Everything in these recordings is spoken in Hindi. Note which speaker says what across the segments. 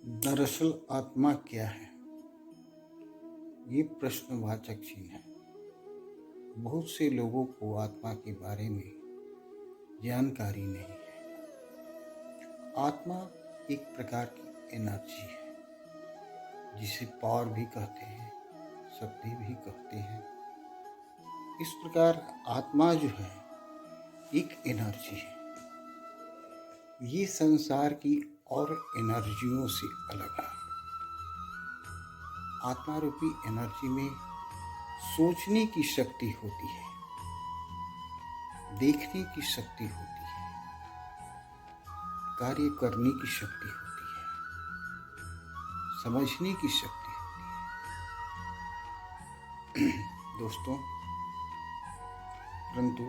Speaker 1: दरअसल आत्मा क्या है? ये प्रश्नवाचक चिन्ह है। बहुत से लोगों को आत्मा के बारे में जानकारी नहीं है। आत्मा एक प्रकार की एनर्जी है, जिसे पावर भी कहते हैं, शक्ति भी कहते हैं। इस प्रकार आत्मा जो है एक एनर्जी है। ये संसार की और एनर्जियों से अलग है। आत्मा रूपी एनर्जी में सोचने की शक्ति होती है, देखने की शक्ति होती है, कार्य करने की शक्ति होती है, समझने की शक्ति होती है। दोस्तों, परंतु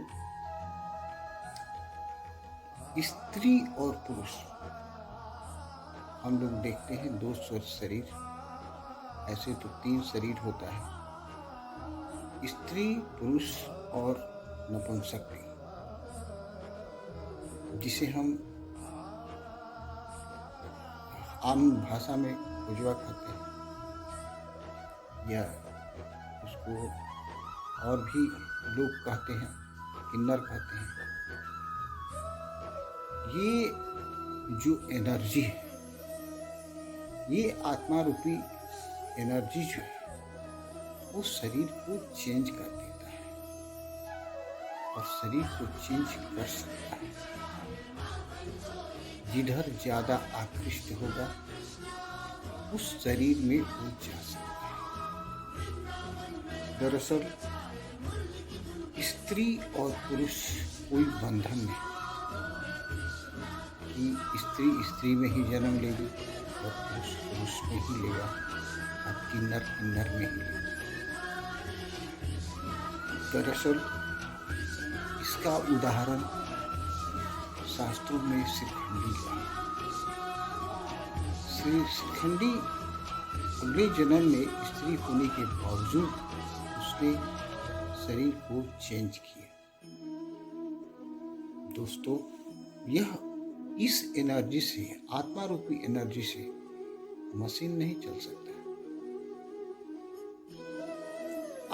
Speaker 1: स्त्री और पुरुष, हम लोग देखते हैं दो शरीर, ऐसे तो 3 शरीर होता है, स्त्री, पुरुष और नपुंसक भी, जिसे हम आम भाषा में उजवा कहते हैं, या उसको और भी लोग कहते हैं, किन्नर कहते हैं। ये जो एनर्जी है, ये आत्मा रूपी एनर्जी जो है, वो शरीर को चेंज कर देता है और शरीर को चेंज कर सकता है। जिधर ज्यादा आकृष्ट होगा उस शरीर में वो जा सकता है। दरअसल स्त्री और पुरुष कोई बंधन नहीं कि स्त्री में ही जन्म लेगी और पुरुष पुरुष में ही लेगा और किन्नर किन्नर में ही लेगा। दरअसल इसका उदाहरण शास्त्रों में शिखंडी का है। श्री शिखंडी अगले जन्म में स्त्री होने के बावजूद उसने शरीर को चेंज किया। दोस्तों, यह इस एनर्जी से, आत्मा रूपी एनर्जी से मशीन नहीं चल सकता।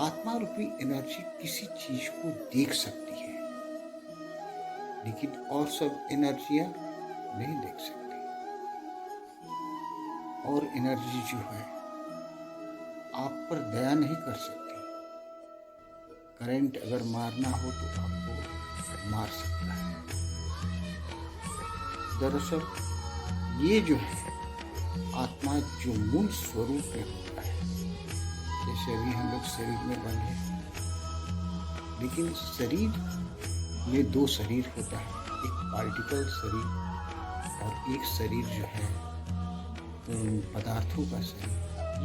Speaker 1: आत्मा रूपी एनर्जी किसी चीज को देख सकती है, लेकिन और सब एनर्जियां नहीं देख सकती। और एनर्जी जो है आप पर दया नहीं कर सकती। करंट अगर मारना हो तो आपको मार सकता है। दरअसल ये जो है आत्मा जो मूल स्वरूप में होता है, जैसे अभी हम लोग शरीर में बंधे, लेकिन शरीर में 2 शरीर होता है, एक पार्टिकल शरीर और एक शरीर जो है पदार्थों का शरीर।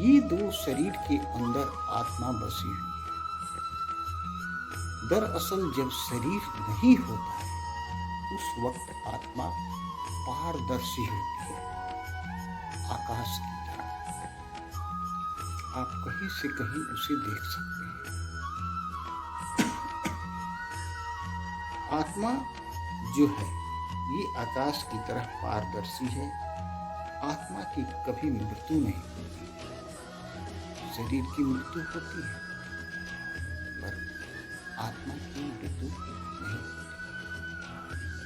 Speaker 1: ये 2 शरीर के अंदर आत्मा बसी हुई है। दरअसल जब शरीर नहीं होता है उस वक्त आत्मा पारदर्शी होती है, आकाश की तरह। आप कहीं से कहीं उसे देख सकते हैं। आत्मा जो है ये आकाश की तरह पारदर्शी है। आत्मा की कभी मृत्यु नहीं होती। शरीर की मृत्यु होती है पर आत्मा की मृत्यु नहीं होती,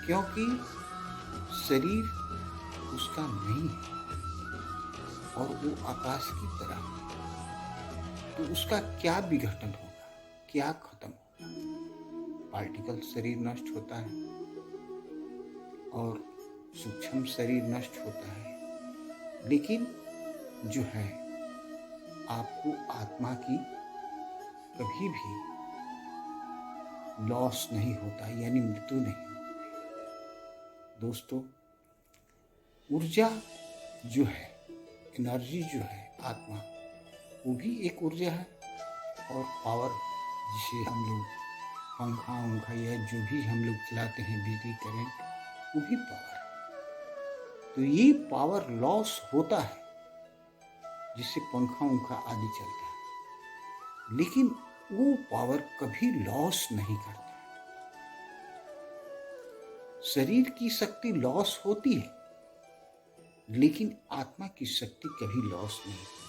Speaker 1: क्योंकि शरीर उसका नहीं है और वो आकाश की तरह है। तो उसका क्या विघटन होगा, क्या खत्म होगा? पार्टिकल शरीर नष्ट होता है और सूक्ष्म शरीर नष्ट होता है, लेकिन जो है आपको आत्मा की कभी भी लॉस नहीं होता, यानी मृत्यु नहीं होती। दोस्तों, ऊर्जा जो है, एनर्जी जो है, आत्मा, वो भी एक ऊर्जा है। और पावर, जिसे हम लोग पंखा या जो भी हम लोग चलाते हैं, बिजली, करंट, वो भी पावर है। तो ये पावर लॉस होता है जिससे पंखा आदि चलता है, लेकिन वो पावर कभी लॉस नहीं करता। शरीर की शक्ति लॉस होती है, लेकिन आत्मा की शक्ति कभी लॉस नहीं।